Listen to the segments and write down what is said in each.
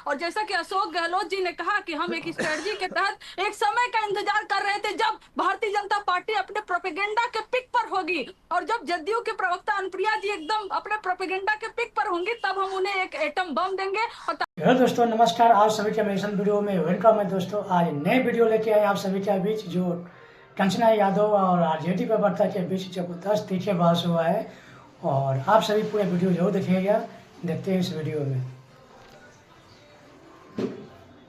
और जैसा कि अशोक गहलोत जी ने कहा कि हम एक स्ट्रेटजी के तहत एक समय का इंतजार कर रहे थे जब भारतीय जनता पार्टी अपने प्रोपेगेंडा के पिक पर होगी, और जब जदयू के प्रवक्ता अनुप्रिया जी एकदम अपने प्रोपेगेंडा के पिक पर होंगी तब हम उन्हें एक एटम बम देंगे। और हेलो दोस्तों, नमस्कार। आप सभी के मेरे वीडियो में वेलकम है। दोस्तों, आज नए वीडियो लेके आए आप सभी के बीच, जो कंचना यादव और आरजेडी प्रवक्ता के बीच जबरदस्त तीखे बहस हुआ है, और आप सभी पूरे वीडियो जरूर देखिएगा। देखते हैं इस वीडियो में।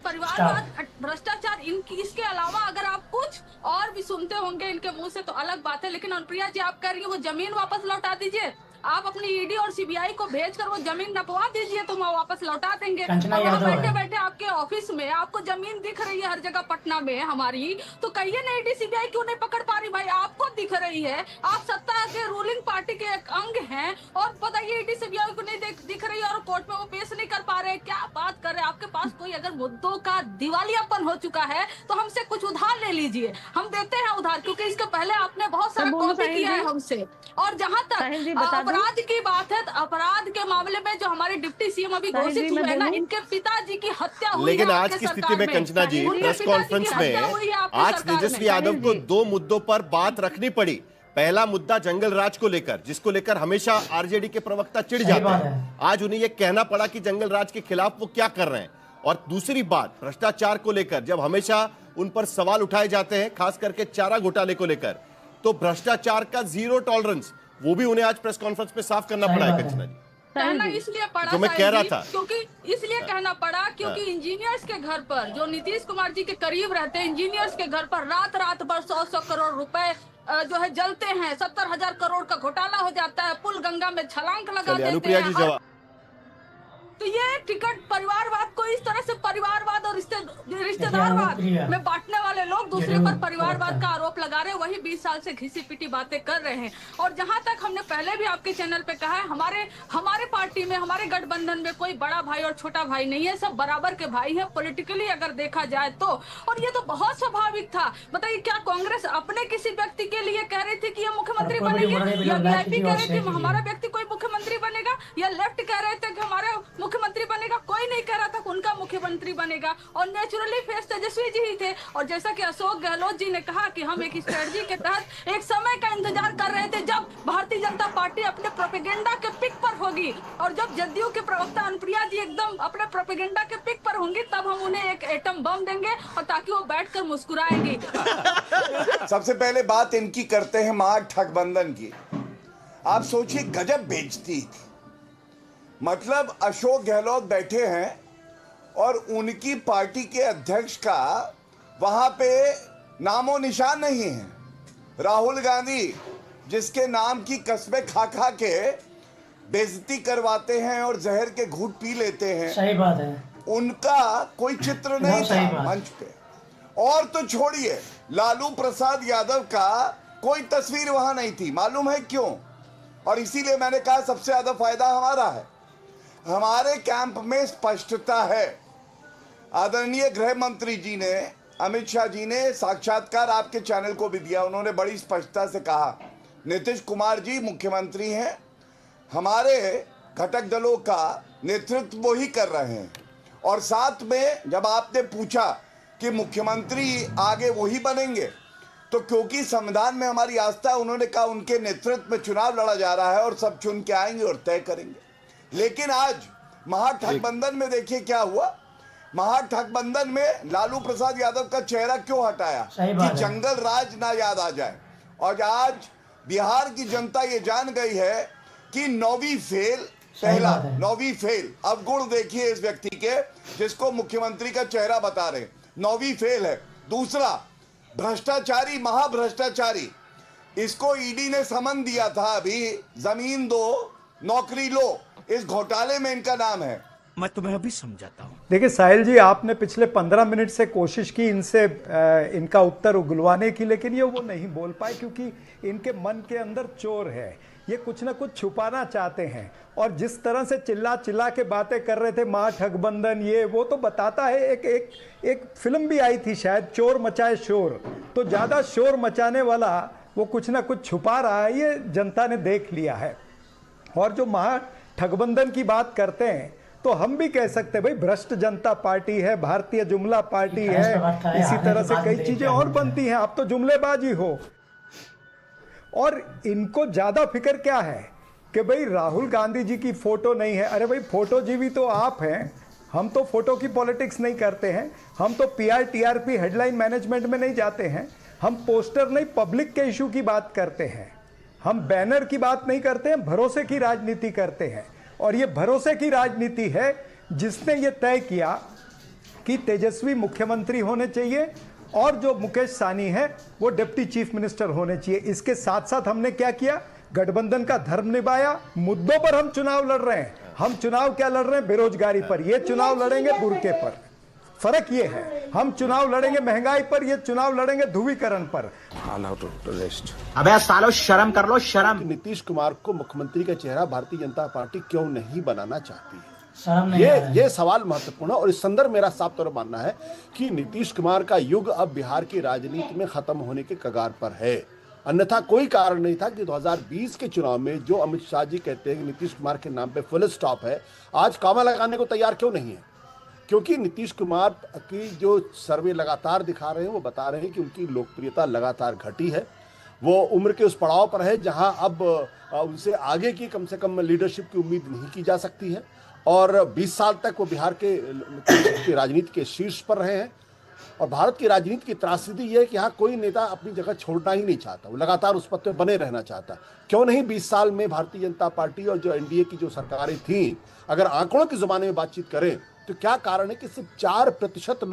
परिवारवाद, भ्रष्टाचार, इनकी इसके अलावा अगर आप कुछ और भी सुनते होंगे इनके मुंह से तो अलग बात है, लेकिन अनुप्रिया जी आप कह रही है वो जमीन वापस लौटा दीजिए, आप अपनी ईडी और सीबीआई को भेजकर वो जमीन नपवा दीजिए तो हम वापस लौटा देंगे। बैठे बैठे आपके ऑफिस में आपको जमीन दिख रही है हर जगह पटना में हमारी, तो कहिए ना ईडी सीबीआई क्यों नहीं पकड़ पा रही? भाई आपको दिख रही है, आप सत्ता के रूलिंग पार्टी के एक अंग हैं, और बताइए ईडी सीबीआई को नहीं दिख रही है और कोर्ट में वो पेश नहीं कर पा रहे। क्या बात कर रहे हैं? आपके पास कोई अगर मुद्दों का दिवालियापन हो चुका है तो हमसे कुछ उधार ले लीजिए, हम देते हैं उधार, क्योंकि इसके पहले आपने बहुत सारा कॉपी किया है हमसे। और जहां तक अपराध की बात है, अपराध के मामले में जो हमारे डिप्टी सीएम अभी घोषित हुए हैं ना, इनके पिताजी की हत्या हुई। लेकिन आज की स्थिति में कंचना जी, प्रेस कॉन्फ्रेंस में आज तेजस्वी यादव को दो मुद्दों पर बात रखनी पड़ी। पहला मुद्दा जंगल राज को लेकर, जिसको लेकर हमेशा आरजेडी के प्रवक्ता चिढ़ जाते हैं। आज उन्हें यह कहना पड़ा कि जंगल राज के खिलाफ वो क्या कर रहे हैं। और दूसरी बात भ्रष्टाचार को लेकर, जब हमेशा उन पर सवाल उठाए जाते हैं, खास करके चारा घोटाले को लेकर, तो भ्रष्टाचार का जीरो टॉलरेंस, वो भी उन्हें आज प्रेस कॉन्फ्रेंस में साफ करना पड़ा है। कंचना जी, कहना इसलिए पड़ा, जो मैं कह रहा था, क्योंकि इसलिए कहना पड़ा क्योंकि इंजीनियर्स के घर पर, जो नीतीश कुमार जी के करीब रहते हैं, इंजीनियर्स के घर पर रात रात भर 100 करोड़ रुपए जो है जलते हैं, 70,000 करोड़ का घोटाला हो जाता है, पुल गंगा में छलांग लगा देते हैं। तो ये टिकट परिवारवाद को इस तरह से परिवारवाद और रिश्तेदारवाद में बांटने वाले लोग दूसरे पर परिवारवाद का आरोप लगा रहे हैं, वही 20 साल से घिसी पिटी बातें कर रहे हैं। और जहां तक हमने पहले भी आपके चैनल पे कहा है, हमारे पार्टी में, हमारे गठबंधन में कोई बड़ा भाई और छोटा भाई नहीं है, सब बराबर के भाई हैं पॉलिटिकली अगर देखा जाए तो। और ये तो बहुत स्वाभाविक था। बताइए, क्या कांग्रेस अपने किसी व्यक्ति के लिए कह रही थी कि ये मुख्यमंत्री बनेंगे, या वीआईपी कह रही थी हमारा व्यक्ति कोई मुख्यमंत्री बनेगा, या लेफ्ट कह रहे थे कि हमारे मुख्यमंत्री बनेगा? कोई नहीं कह रहा था उनका मुख्यमंत्री बनेगा, और नेचुरली फेस तेजस्वी जी ही थे। और जैसा कि अशोक गहलोत जी ने कहा कि हम एक स्ट्रेटजी के तहत एक समय का इंतजार कर रहे थे जब भारतीय जनता पार्टी अपने प्रोपेगेंडा के पिक पर होगी, और जब जदयू के प्रवक्ता अनुप्रिया जी एकदम अपने प्रोपेगेंडा के पिक पर होंगी तब हम उन्हें एक एटम बम देंगे, और ताकि वो बैठकर मुस्कुराएंगी। सबसे पहले बात इनकी करते हैं महागठबंधन की। आप सोचिए, गजब बेइज्जती थी। मतलब अशोक गहलोत बैठे हैं और उनकी पार्टी के अध्यक्ष का वहां पे नामो निशान नहीं है। राहुल गांधी, जिसके नाम की कस्में खा खा के बेइज्जती करवाते हैं और जहर के घूंट पी लेते हैं, सही बात है, उनका कोई चित्र नहीं था मंच पे। और तो छोड़िए, लालू प्रसाद यादव का कोई तस्वीर वहां नहीं थी। मालूम है क्यों? और इसीलिए मैंने कहा सबसे ज्यादा फायदा हमारा है। हमारे कैंप में स्पष्टता है। आदरणीय गृह मंत्री जी ने, अमित शाह जी ने साक्षात्कार आपके चैनल को भी दिया। उन्होंने बड़ी स्पष्टता से कहा नीतीश कुमार जी मुख्यमंत्री हैं, हमारे घटक दलों का नेतृत्व वो ही कर रहे हैं। और साथ में जब आपने पूछा कि मुख्यमंत्री आगे वही बनेंगे, तो क्योंकि संविधान में हमारी आस्था है, उन्होंने कहा उनके नेतृत्व में चुनाव लड़ा जा रहा है और सब चुन के आएंगे और तय करेंगे। लेकिन आज महागठबंधन में देखिए क्या हुआ। महागठबंधन में लालू प्रसाद यादव का चेहरा क्यों हटाया? कि जंगल राज ना याद आ जाए। और आज बिहार की जनता ये जान गई है कि 9वीं फेल, पहला 9वीं फेल। अब गुण देखिए इस व्यक्ति के, जिसको मुख्यमंत्री का चेहरा बता रहे, 9वीं फेल है। दूसरा, भ्रष्टाचारी, महाभ्रष्टाचारी, इसको ईडी ने समन दिया था अभी, जमीन दो नौकरी लो, इस घोटाले में इनका नाम है। मैं तुम्हें अभी समझाता हूँ। देखिए साहिल जी, आपने पिछले 15 मिनट से कोशिश की इनसे इनका उत्तर उगलवाने की, लेकिन ये वो नहीं बोल पाए क्योंकि इनके मन के अंदर चोर है। ये कुछ ना कुछ छुपाना चाहते हैं। और जिस तरह से चिल्ला चिल्ला के बातें कर रहे थे, महागठबंधन ये वो, तो बताता है एक फिल्म भी आई थी शायद, चोर मचाए शोर। तो ज़्यादा शोर मचाने वाला वो कुछ ना कुछ छुपा रहा है, ये जनता ने देख लिया है। और जो महागठबंधन की बात करते हैं, तो हम भी कह सकते हैं भाई भ्रष्ट जनता पार्टी है, भारतीय जुमला पार्टी है, इसी तरह से कई चीजें और बनती हैं। आप तो जुमलेबाजी हो। और इनको ज्यादा फिक्र क्या है कि भाई राहुल गांधी जी की फोटो नहीं है। अरे भाई फोटो जीवी तो आप हैं, हम तो फोटो की पॉलिटिक्स नहीं करते हैं। हम तो पीआर टीआरपी हेडलाइन मैनेजमेंट में नहीं जाते हैं। हम पोस्टर नहीं, पब्लिक के इशू की बात करते हैं। हम बैनर की बात नहीं करते हैं, भरोसे की राजनीति करते हैं। और ये भरोसे की राजनीति है जिसने ये तय किया कि तेजस्वी मुख्यमंत्री होने चाहिए और जो मुकेश साहनी है वो डिप्टी चीफ मिनिस्टर होने चाहिए। इसके साथ साथ हमने क्या किया, गठबंधन का धर्म निभाया। मुद्दों पर हम चुनाव लड़ रहे हैं। हम चुनाव क्या लड़ रहे हैं? बेरोजगारी पर। ये चुनाव लड़ेंगे बुर्के पर। फर्क ये है, हम चुनाव लड़ेंगे महंगाई पर, ये चुनाव लड़ेंगे ध्रुवीकरण पर। अबे सालो शर्म कर लो, शर्म। नीतीश कुमार को मुख्यमंत्री का चेहरा भारतीय जनता पार्टी क्यों नहीं बनाना चाहती है? शर्म नहीं आ रहा है। ये सवाल महत्वपूर्ण है। और इस संदर्भ मेरा साफ तौर पर मानना है कि नीतीश कुमार का युग अब बिहार की राजनीति में खत्म होने के कगार पर है। अन्यथा कोई कारण नहीं था कि 2020 के चुनाव में जो अमित शाह जी कहते हैं कि नीतीश कुमार के नाम पे फुल स्टॉप है, आज कॉमा लगाने को तैयार क्यों नहीं है? क्योंकि नीतीश कुमार की जो सर्वे लगातार दिखा रहे हैं वो बता रहे हैं कि उनकी लोकप्रियता लगातार घटी है। वो उम्र के उस पड़ाव पर है जहां अब उनसे आगे की कम से कम लीडरशिप की उम्मीद नहीं की जा सकती है। और 20 साल तक वो बिहार के राजनीति के शीर्ष पर रहे हैं। और भारत की राजनीति की त्रासदी यह है कि यहाँ कोई नेता अपनी जगह छोड़ना ही नहीं चाहता, वो लगातार उस पद पर बने रहना चाहता। क्यों नहीं 20 साल में भारतीय जनता पार्टी और जो एनडीए की जो सरकारें थीं, अगर आंकड़ों के ज़माने में बातचीत करें तो क्या कारण है कि सिर्फ 4%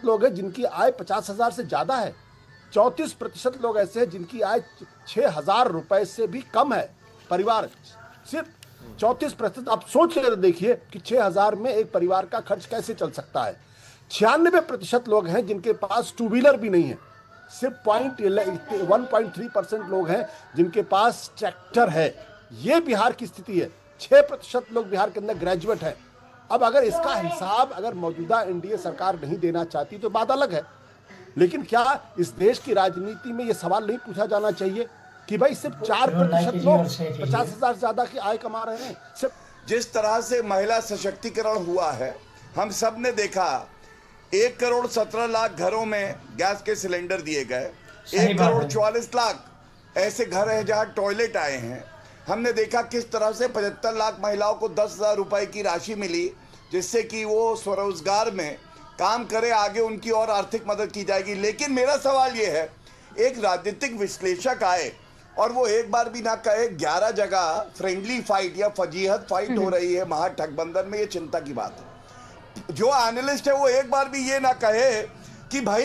लोग हैं जिनकी आय 50,000 से ज़्यादा है। 34% लोग ऐसे हैं जिनकी आय 6,000 रुपए से भी कम है। परिवार सिर्फ 34%। आप सोच कर देखिए कि 6,000 में एक परिवार का खर्च कैसे चल सकता है। 96% लोग हैं जिनके पास टू व्हीलर भी नहीं है। सिर्फ 1.3% लोग हैं जिनके पास ट्रैक्टर है। ये बिहार की स्थिति है। 6% लोग बिहार के अंदर ग्रेजुएट हैं। अब अगर इसका हिसाब अगर मौजूदा एनडीए सरकार नहीं देना चाहती तो बात अलग है, लेकिन क्या इस देश की राजनीति में ये सवाल नहीं पूछा जाना चाहिए कि भाई सिर्फ 4% लोग 50,000 से ज्यादा की आय कमा रहे हैं? सिर्फ जिस तरह से महिला सशक्तिकरण हुआ है, हम सब ने देखा। 1,17,00,000 घरों में गैस के सिलेंडर दिए गए। 1,44,00,000 ऐसे घर हैं जहां टॉयलेट आए हैं। हमने देखा किस तरह से 75 लाख महिलाओं को 10,000 रुपए की राशि मिली, जिससे कि वो स्वरोजगार में काम करे, आगे उनकी और आर्थिक मदद की जाएगी। लेकिन मेरा सवाल ये है, एक राजनीतिक विश्लेषक आए और वो एक बार भी ना कहे 11 जगह फ्रेंडली फाइट या फजीहत फाइट हो रही है महागठबंधन में, ये चिंता की बात है। जो एनालिस्ट है वो एक बार भी ये ना कहे कि भाई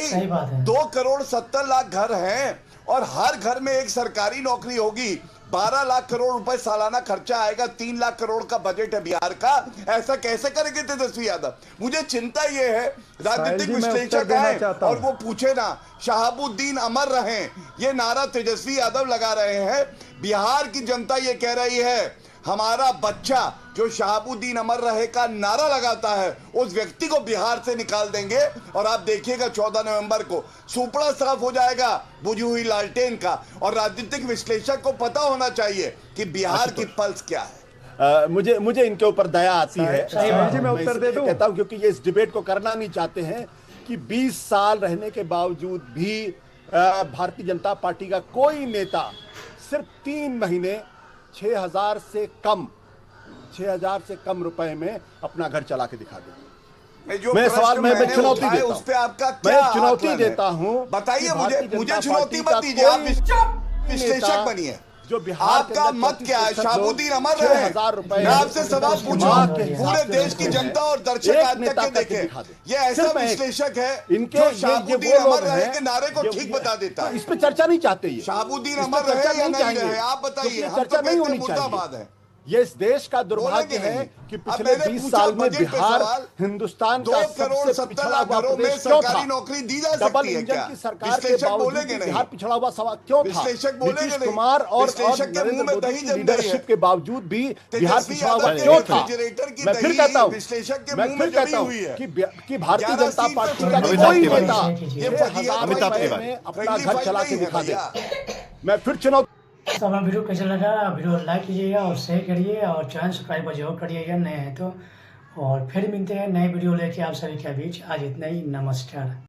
2,70,00,000 घर हैं और हर घर में एक सरकारी नौकरी होगी, 12 लाख करोड़ रुपए सालाना खर्चा आएगा, 3 लाख करोड़ का बजट है बिहार का। ऐसा कैसे करेंगे तेजस्वी यादव? मुझे चिंता ये है, राजनीतिक विश्लेषक आए और वो पूछे ना शहाबुद्दीन अमर रहें, ये नारा तेजस्वी यादव लगा रहे हैं। बिहार की जनता ये कह रही है हमारा बच्चा जो शहाबुद्दीन अमर रहे का नारा लगाता है, उस व्यक्ति को बिहार से निकाल देंगे। और आप देखिएगा 14 नवंबर को सुपड़ा साफ हो जाएगा बुझी हुई लालटेन का। और राजनीतिक विश्लेषक को पता होना चाहिए कि बिहार की पल्स क्या है। मुझे इनके ऊपर दया आती है। मैं उत्तर दे दूं? कहता हूं क्योंकि ये इस डिबेट को करना नहीं चाहते हैं कि 20 साल रहने के बावजूद भी भारतीय जनता पार्टी का कोई नेता सिर्फ 3 महीने 6,000 से कम रुपए में अपना घर चला के दिखा दे। मैं सवाल मैं चुनौती देता हूं, उस पे आपका क्या चुनौती देता हूं। बताइए मुझे चुनौती मत दीजिए, आप विश्लेषक बनिए। जो बिहार आपका मत क्या है? शहाबुद्दीन अमर रहे। 6,000 रुपए मैं आपसे सवाल पूछूं, पूरे देश की जनता और दर्शक आज तक के देखें, ये ऐसा विश्लेषक है जो शहाबुद्दीन अमर रहे के नारे को ठीक बता देता है। इस पे चर्चा नहीं चाहते। ये शहाबुद्दीन अमर रहे या नहीं रहे, आप बताइए। चर्चा नहीं होनी चाहिए। ये इस देश का दुर्भाग्य है कि पिछले 20 साल में बिहार हिंदुस्तान का सबसे पिछड़ा हुआ प्रदेश क्यों था? नौकरी दी जा डबल सकती है इंजन क्या? की सरकार के बावजूद बिहार पिछड़ा हुआ सवाल क्यों था? नीतीश कुमार और नरेंद्र मोदी की लीडरशिप के बावजूद भी बिहार पिछड़ा हुआ क्यों था? मैं फिर कहता हूँ कि भारतीय जनता पार्टी का कोई नेता 6,000 रुपए में अपना घर चला के दिखा दे। मैं फिर चुनौती तो हमारा वीडियो कैसा लगा, वीडियो लाइक कीजिएगा और शेयर करिए और चैनल सब्सक्राइब जरूर करिएगा नए हैं तो। और फिर मिलते हैं नए वीडियो लेके आप सभी के बीच। आज इतना ही, नमस्कार।